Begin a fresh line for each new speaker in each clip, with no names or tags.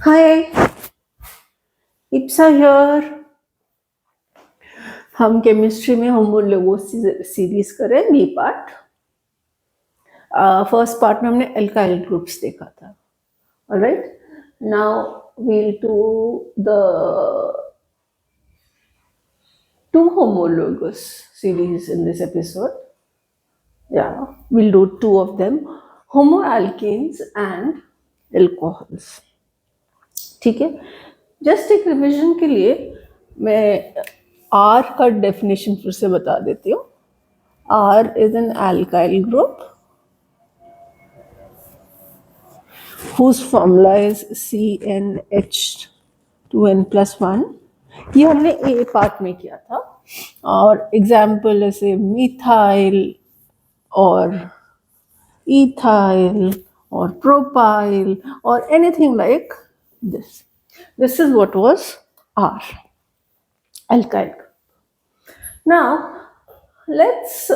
Hi, Eepsa here. हम chemistry में homologous series करें बी पार्ट। फर्स्ट पार्ट में हमने एल्काइल ग्रुप्स देखा था. Alright, now we'll do the two homologous series in this episode. Yeah, we'll do two of them, homoalkanes and alcohols. ठीक है. Just एक रिविजन के लिए मैं आर का डेफिनेशन फिर से बता देती हूँ. R is an alkyl group whose formula is CnH2n+1. ये हमने ए पार्ट में किया था. और एग्जाम्पल जैसे मिथाइल और ethyl or propyl or anything like this. This is what was R, alkyl group. Now let's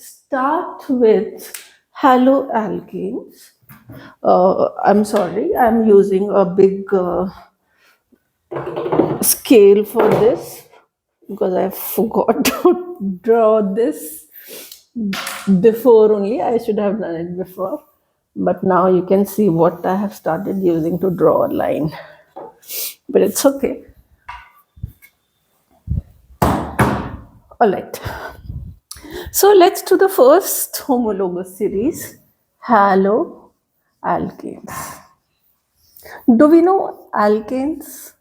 start with haloalkanes. I'm sorry, I'm using a big scale for this because I forgot to draw this before only. I should have done it before. But now you can see what I have started using to draw a line. But it's okay. All right. So let's do the first homologous series, haloalkanes. Do we know alkanes?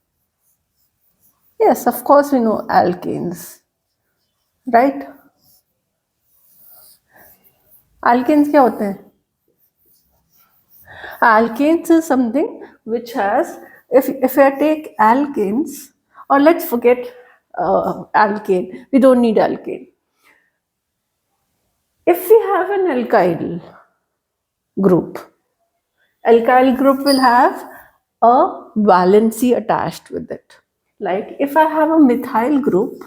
Yes, of course we know alkanes, right? Alkanes क्या होते हैं? Alkanes is something which has, if I take alkanes, or let's forget alkane, we don't need alkane. If we have an alkyl group will have a valency attached with it. Like if I have a methyl group,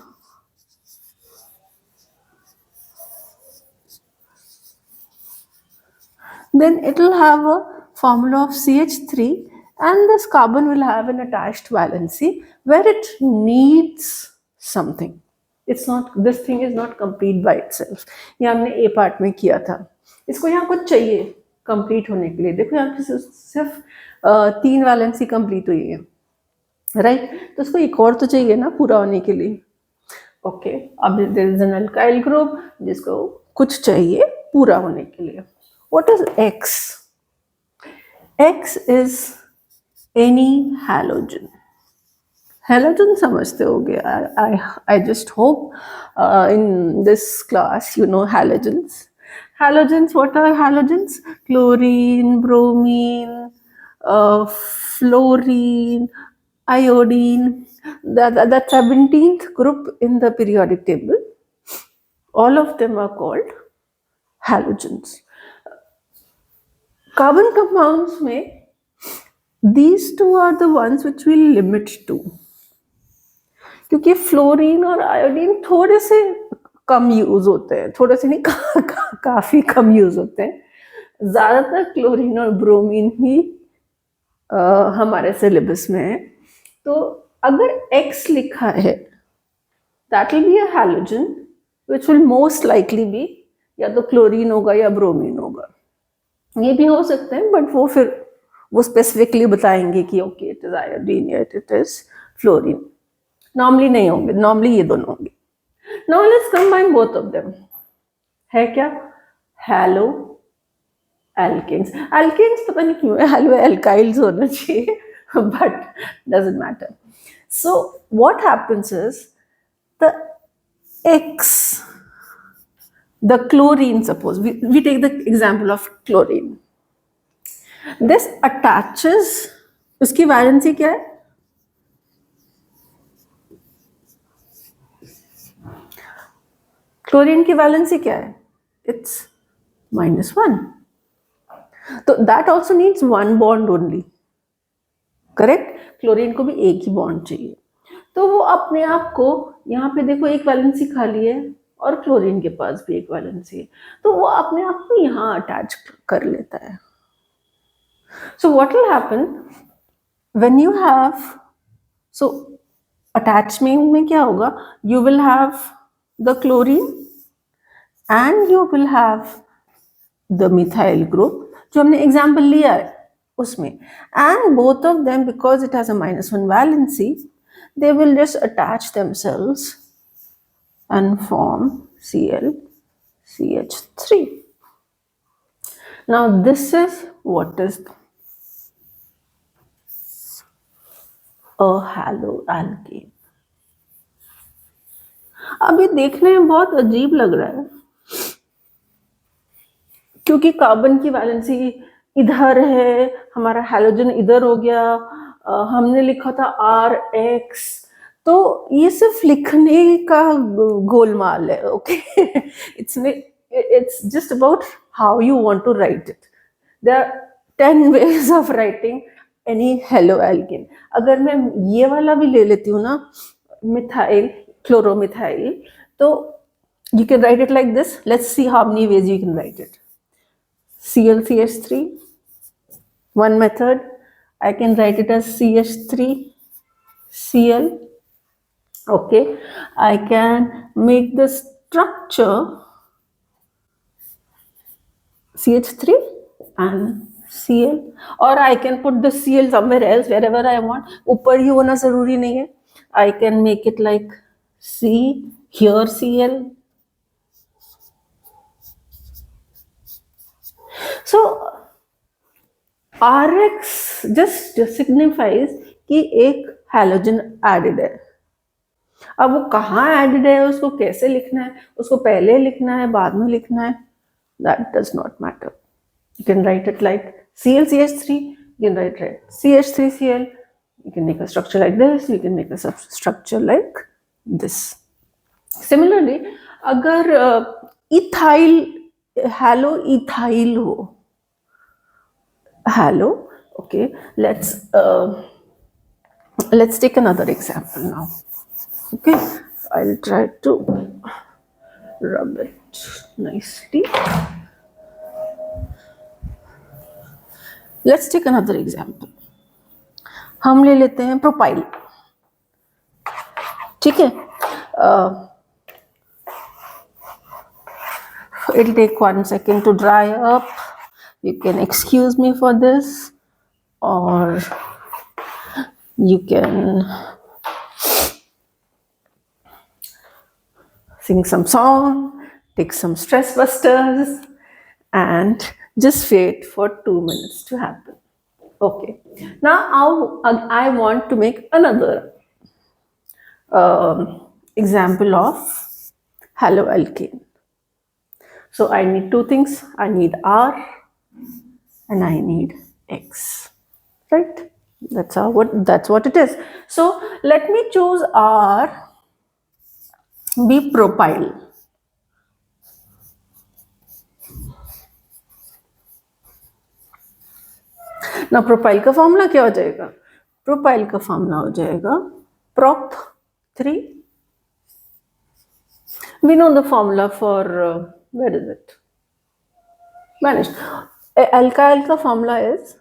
then it will have a formula of CH3 and this carbon will have an attached valency where it needs something. It's not, this thing is not complete by itself. ये हमने ए part में किया था. इसको यहाँ कुछ चाहिए complete होने के लिए. देखो यहाँ पे सिर्फ 3 वैलेंसी कंप्लीट हुई है, राइट? तो उसको एक और तो चाहिए ना पूरा होने के लिए. ओके, अब there is an alkyl group जिसको कुछ चाहिए पूरा होने के लिए. What is X? X is any halogen. Halogen समझते होगे. I just hope in this class you know halogens. Halogens, what are halogens? Chlorine, bromine, fluorine, iodine. That 17th group in the periodic table. All of them are called halogens. Carbon compounds में these two are the ones which we limit to. क्योंकि fluorine और iodine थोड़े से कम use होते हैं, थोड़े से नहीं काफी कम यूज होते हैं. ज्यादातर क्लोरीन और ब्रोमीन ही हमारे सिलेबस में है. तो अगर X लिखा है that will be a halogen which will most likely be या तो क्लोरीन होगा या ब्रोमीन होगा. ये भी हो सकते हैं बट वो फिर वो स्पेसिफिकली बताएंगे कि ओके इट इज आयोडीन या इट इज फ्लोरीन. नॉर्मली नहीं होंगे, नॉर्मली ये दोनों होंगे. Now let's combine both of them. है क्या? haloalkanes. Alkanes पता नहीं क्यों है, haloalkyls होना चाहिए, but doesn't matter. So what happens is the X, the chlorine, suppose we take the example of chlorine. This attaches, उसकी valency क्या है? क्लोरीन की वैलेंसी क्या है? इट्स -1. तो that also needs 1 bond only, correct? Chlorine को भी एक ही बॉन्ड चाहिए. तो वो अपने आप को यहाँ पे देखो एक वैलेंसी खाली है और क्लोरीन के पास भी एक वैलेंसी है, तो वो अपने आप को यहाँ अटैच कर लेता है. So what will happen? when you have, so attachment में क्या होगा, you will have the chlorine and you will have the methyl group जो हमने एग्जाम्पल लिया है उसमें, and both of them, because it has a -1 valency, they will just attach themselves and form ClCH3. Now this is what is a haloalkane. अब ये देखने में बहुत अजीब लग रहा है क्योंकि कार्बन की वैलेंसी इधर है, हमारा हैलोजन इधर हो गया, हमने लिखा था RX, तो ये सिर्फ लिखने का गोलमाल है. Okay, it's just about how you want to write it. There are 10 ways of writing any haloalkane. अगर मैं ये वाला भी ले लेती हूँ ना, मिथाइल chloromethyl, तो you can write it like this. Let's see how many ways you can write it. ClCH3, one method. I can write it as CH3Cl. Okay, I can make the structure CH3 and Cl, or I can put the Cl somewhere else, wherever I want. ऊपर ही होना जरूरी नहीं है. I can make it like C, here Cl. So RX just signifies कि एक halogen added है. अब वो कहाँ एडेड है, उसको कैसे लिखना है, उसको पहले लिखना है बाद में लिखना है, that does not matter. You can write it like ClCH3, you can write it CH3Cl, you can make a structure like this, you can make a structure like this. Similarly, अगर ethyl, haloethyl हो, halo, okay, let's take another example now. Okay, I'll try to rub it nicely. Let's take another example. हम ले लेते हैं propyl. ठीक है, it'll take 1 second to dry up. You can excuse me for this, or you can sing some song, take some stress busters, and just wait for 2 minutes to happen. Okay, now I want to make another example of haloalkane. So I need two things. I need R and I need X, right? That's what it is. So let me choose R, be propyl. ना propyl का formula क्या हो जाएगा? Propyl का formula हो जाएगा prop 3. We know the formula for where is it? Vanished. Alkyl का formula is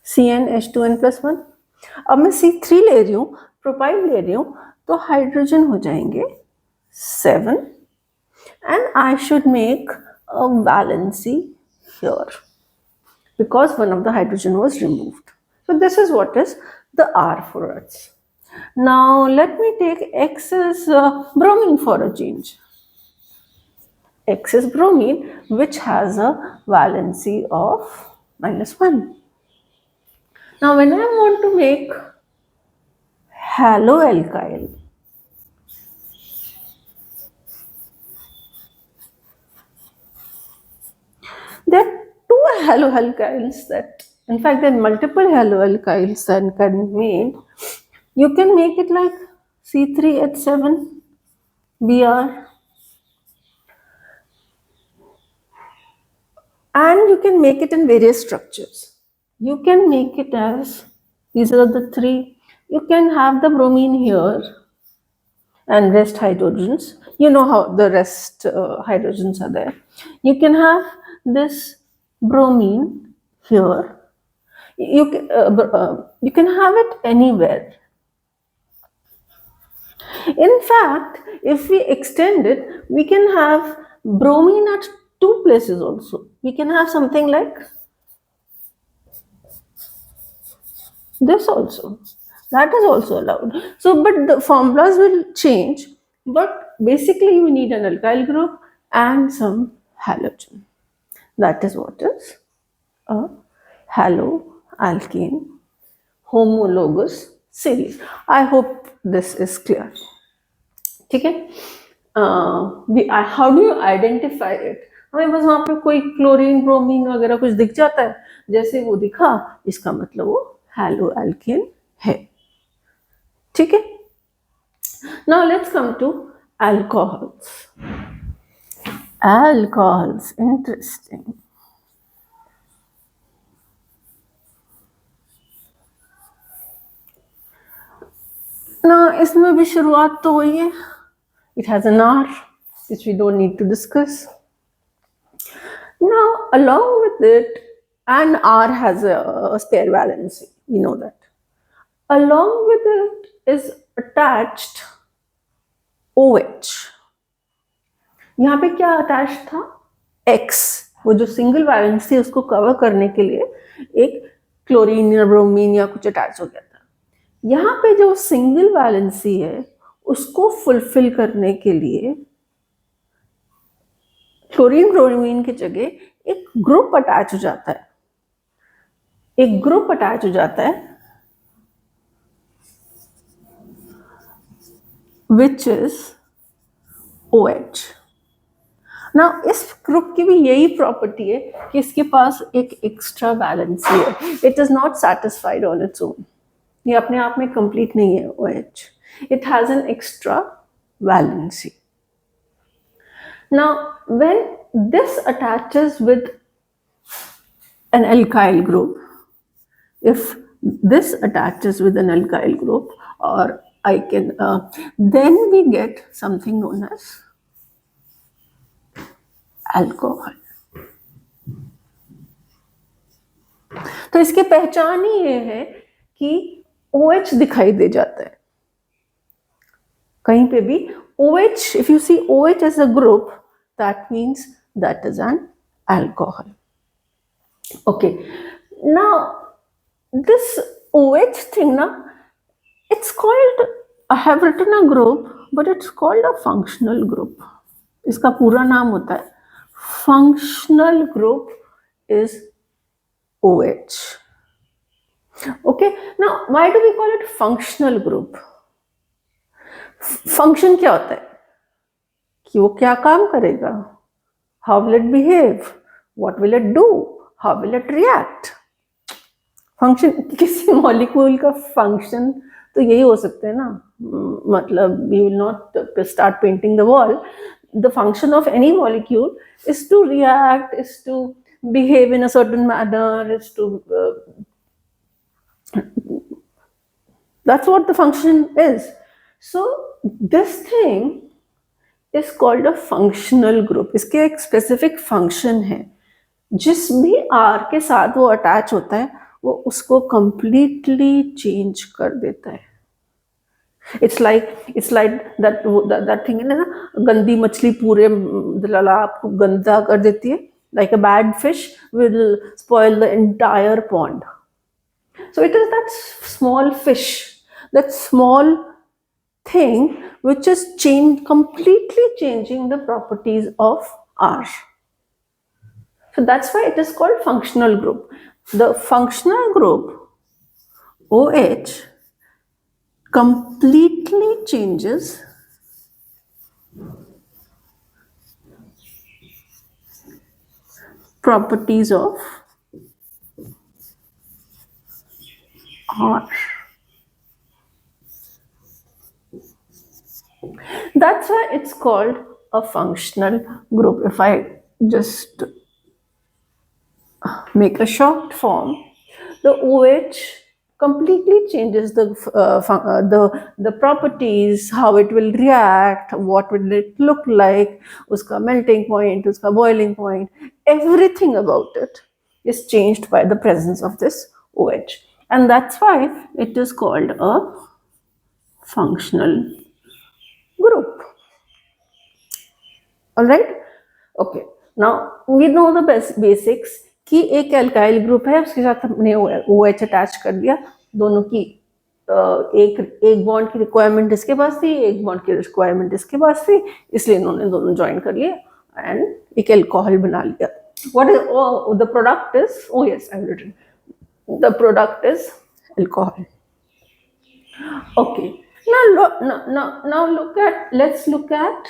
CnH2n+1. अब मैं C3 ले रही हूँ, प्रोपाइल ले रही हूँ, तो हाइड्रोजन हो जाएंगे 7 and I should make a valency here because one of the hydrogen was removed. So this is what is the R for us. Now let me take X as bromine for a change. X is bromine, which has a valency of -1. Now when I want to make haloalkyl, there are two haloalkyls that, in fact, there are multiple haloalkyls that can be made. You can make it like C3H7 Br, and you can make it in various structures. You can make it as, these are the three. You can have the bromine here and rest hydrogens. You know how the rest hydrogens are there. You can have this bromine here. You can have it anywhere. In fact, if we extend it, we can have bromine at two places also. We can have something like this also. That is also allowed. So, but the formulas will change. But basically, you need an alkyl group and some halogen. That is what is a haloalkane homologous series. I hope this is clear. ठीक है. How do you identify it? हमें बस वहां पे कोई chlorine bromine वगैरह कुछ दिख जाता है, जैसे वो दिखा इसका मतलब वो हैलोएल्केन है. ठीक है. Now let's come to alcohols. Alcohols interesting. ना इसमें भी शुरुआत तो हुई है. It has an R, which we don't need to discuss. Now, along with it, and R has a spare valency. We know that. Along with it is attached OH. यहाँ पे क्या अटैच था? X. वो जो single valence थी उसको cover करने के लिए एक क्लोरीन या ब्रोमीन या कुछ अटैच हो गया था. यहाँ पे जो सिंगल वैलेंसी है उसको फुलफिल करने के लिए क्लोरीन ब्रोमीन की जगह एक ग्रुप अटैच हो जाता है. एक ग्रुप अटैच हो जाता है which is OH. ना इस ग्रुप की भी यही प्रॉपर्टी है कि इसके पास एक एक्स्ट्रा वैलेंसी है. It is not satisfied on its own. ये अपने आप में कंप्लीट नहीं है OH. It has an extra valency. Now, when this attaches with an alkyl group, if this attaches with an alkyl group, or I can, then we get something known as alcohol. तो इसकी पहचान ही ये है कि OH दिखाई दे जाता है कहीं पे भी. OH, if you see OH as a group, that means that is an alcohol. Okay. Now, this OH thing, na, it's called, I have written a group, but it's called a functional group. इसका पूरा नाम होता है functional group is OH. Okay. Now, why do we call it functional group? Function क्या होता है कि वो क्या काम करेगा? How will it behave? What will it do? How will it react? Function, किसी मॉलिक्यूल का फंक्शन तो यही हो सकते हैं ना. मतलब you will not start painting the wall. The function of any molecule is to react, is to behave in a certain manner, is to that's what the function is. So this thing is called a functional group. इसके एक specific function है. जिस भी R के साथ वो attach होता है वो उसको completely change कर देता है. It's like that thing है ना, गंदी मछली पूरे तालाब को गंदा कर देती है. Like a bad fish will spoil the entire pond. So it is that small fish, that small thing which is completely changing the properties of R. So that's why it is called functional group. The functional group OH completely changes properties of R. That's why it's called a functional group. If I just make a short form, the OH completely changes the properties, how it will react, what will it look like, uska melting point, uska boiling point, everything about it is changed by the presence of this OH, and that's why it is called a functional group. All right. Okay. Now we know the basics कि एक alkyl group है, उसके साथ हमने OH attach कर दिया, दोनों की एक बॉन्ड की रिक्वायरमेंट इसके पास थी, एक बॉन्ड की रिक्वायरमेंट इसके पास थी, इसलिए इन्होंने दोनों ज्वाइन कर लिए एंड एक अल्कोहल बना लिया. What is the product is? Oh yes, I've written. The product is alcohol. Okay. Now look at, let's look at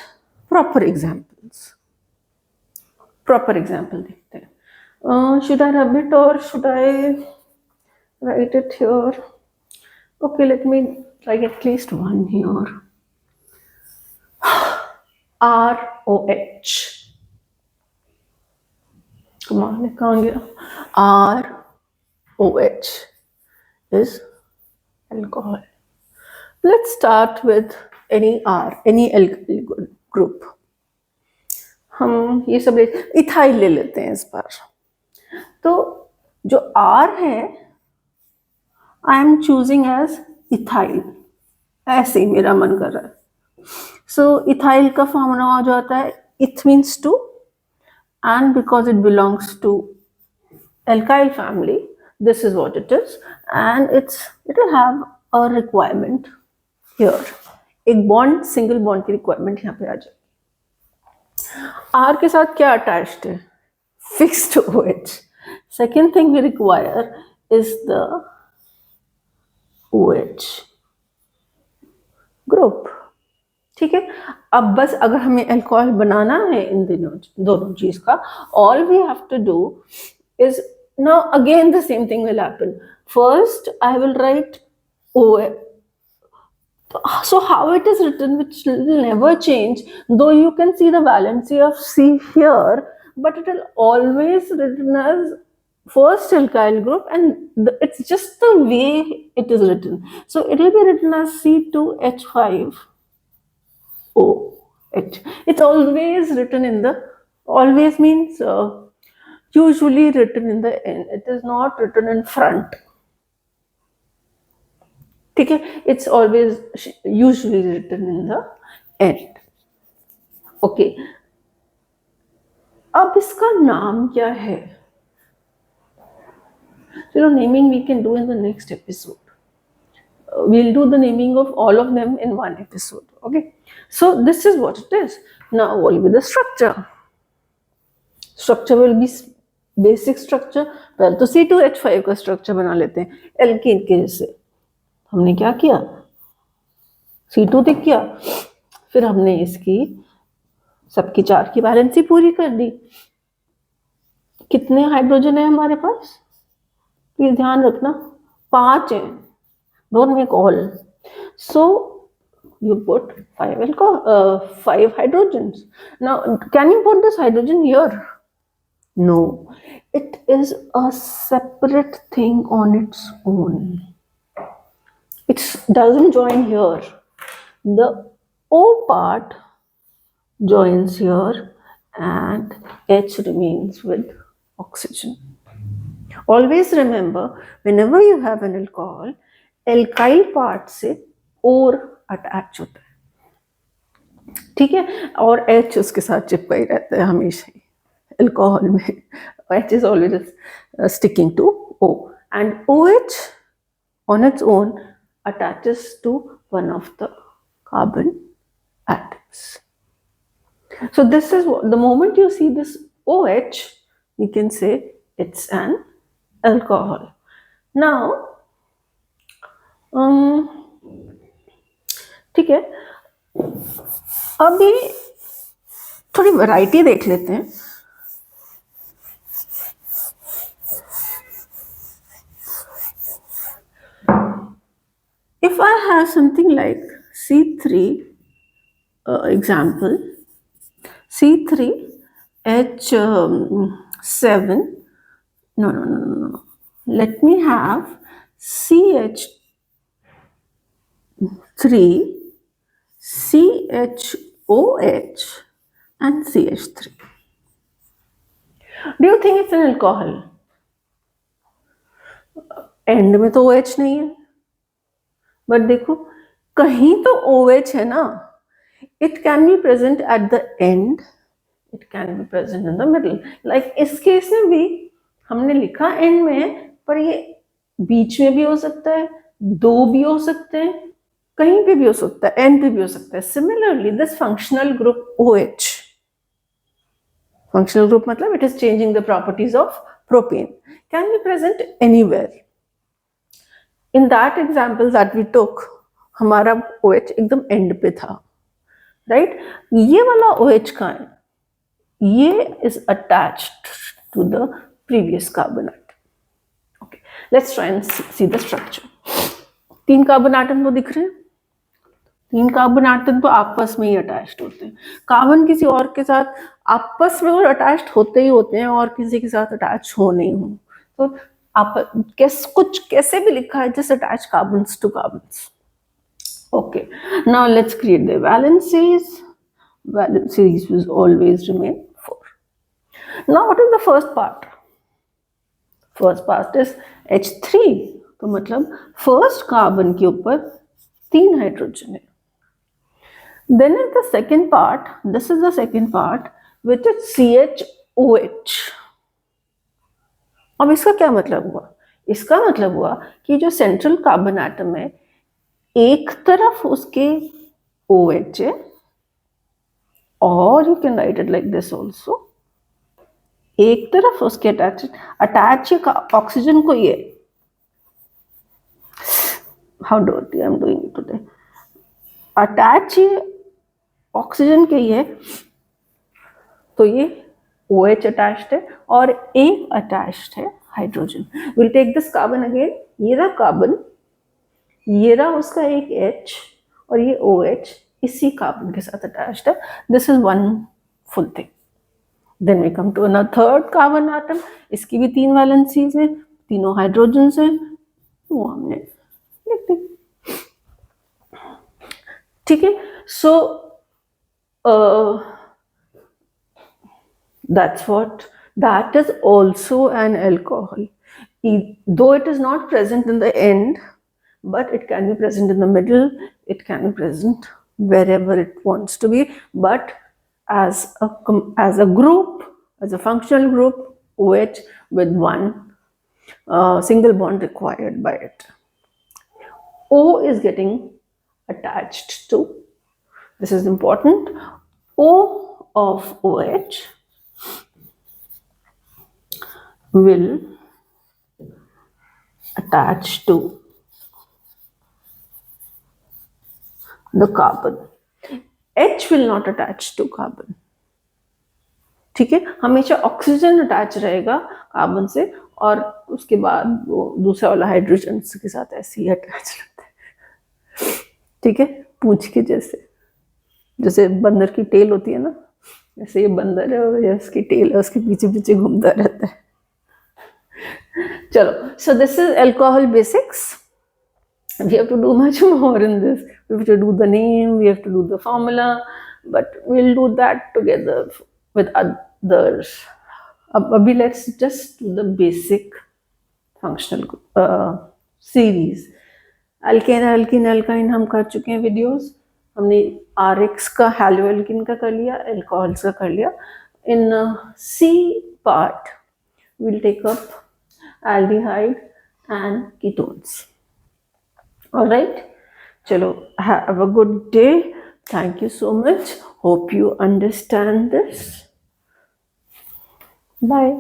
proper examples. Proper example देखते हैं. Should I rub it or should I write it here? Okay, let me write at least one here. ROH. Come on, कहाँ गया? ROH is alcohol. Let's start with any alkyl group. हम ये सब ethyl ले लेते हैं इस बार. तो जो R है, I am choosing as ethyl, ऐसे ही मेरा मन कर रहा है. सो इथाइल का फॉर्मूला हो जाता है eth means two, and because it belongs to alkyl family, this is what it is, and it will have a requirement here. एक बॉन्ड, सिंगल बॉन्ड की रिक्वायरमेंट यहाँ पे आ जाए. R के साथ क्या अटैच्ड है? Fixed OH. Second thing we require is the OH group. ठीक है. अब बस अगर हमें अल्कोहल बनाना है इन दोनों चीज का, all we have to do is now again the same thing will happen. First I will write OH. So how it is written, which will never change, though you can see the valency of C here, but it will always written as first alkyl group, and it's just the way it is written. So it will be written as C2H5OH. It's always written in the, always means usually written in the end. It is not written in front. ठीक है. It's always usually written in the end. Okay. अब इसका नाम क्या है? चलो, naming we can do in the next episode. We'll do the naming of all of them in one episode. Okay. So this is what it is. Now what will be the structure? Structure will be basic structure. पहले तो C2H5 का structure बना लेते हैं alkene के जैसे. हमने क्या किया? C2 तक किया, फिर हमने इसकी सबकी 4 की वैलेंसी पूरी कर दी. कितने हाइड्रोजन है हमारे पास? प्लीज ध्यान रखना, 5 है. Don't make all. So you put 5 hydrogens. Now can you put this hydrogen here? No, it is a separate thing on its own. It doesn't join here. The O part joins here and H remains with oxygen. Always remember, whenever you have an alcohol, alkyl part से और attach होता है. ठीक है. और H उसके साथ चिपका ही रहता है हमेशा ही. Alcohol में H is always sticking to O, and OH on its own attaches to one of the carbon atoms. So this is what, the moment you see this OH, you can say it's an alcohol. Now ठीक है. अभी थोड़ी variety देख लेते हैं. If I have something like C3, example, C3H7, no, let me have CH3, CHOH and CH3. Do you think it's an alcohol? And में तो OH नहीं है, बट देखो कहीं तो OH है ना. It can be present at the end, it can be present in the middle. Like इस केस में भी हमने लिखा एंड में है, पर ये बीच में भी हो सकता है, दो भी हो सकते हैं, कहीं पे भी हो सकता है, एंड पे भी हो सकता है. Similarly this functional group OH, functional group मतलब it is changing the properties of propane, can be present anywhere. In that example that we took, हमारा OH एकदम एंड पे था, राइट. ये वाला OH कहाँ है? ये is attached to the previous carbon atom. Okay, let's try and see the structure. 3 carbon atom तो दिख रहे हैं. 3 कार्बन आटम तो आपस में ही अटैच्ड होते हैं. कार्बन किसी और के साथ आपस में और अटैच्ड होते ही होते हैं, और किसी के साथ अटैच हो नहीं हो. तो आप कुछ कैसे भी लिखा है, just attach carbons to carbons. Okay, now let's create the valencies. Valencies will always remain 4. Now what is the first part? First part is H3. तो मतलब फर्स्ट कार्बन के ऊपर 3 हाइड्रोजन है. Then is the second part. This is the second part, which is CHOH. अब इसका क्या मतलब हुआ? इसका मतलब हुआ कि जो सेंट्रल कार्बन एटम है, एक तरफ उसके OH है, और you can write it like this also. एक तरफ उसके अटैच ऑक्सीजन को, ये how dirty I am doing it today, attach oxygen के ये, तो ये OH अटैच्ड है और एक अटैच्ड है hydrogen. Will take this carbon again. ये रहा कार्बन, ये रहा उसका एक H, और ये OH इसी कार्बन के साथ अटैच्ड है. This is one full thing. Then we come to a third carbon atom. इसकी भी 3 वैलेंसीज हैं, तीनों हाइड्रोजन हैं. वो हमने लिख दी. ठीक है. सो that's what, that is also an alcohol. Though it is not present in the end, but it can be present in the middle, it can be present wherever it wants to be, but as a group, as a functional group, OH with one single bond required by it. O is getting attached to, this is important, O of OH will attach to the carbon. H will not attach to carbon. ठीक है. हमेशा oxygen attach रहेगा carbon से, और उसके बाद वो दूसरा वाला हाइड्रोजन के साथ ऐसे ही अटैच रहता है. ठीक है. पूंछ के जैसे बंदर की टेल होती है ना, जैसे ये बंदर है और इसकी टेल है, उसके पीछे पीछे घूमता रहता है. चलो, so this is alcohol basics. We have to do much more in this. We have to do the name, we have to do the formula, but we'll do that together with others. Abhi, let's just do the basic functional series. Alkane, alkene, alkyne हम कर चुके हैं videos. हमने RX का, haloalkene का कर लिया, alcohols का कर लिया. In C part, we'll take up aldehyde and ketones. All right, chalo, have a good day. Thank you so much. Hope you understand this. Bye.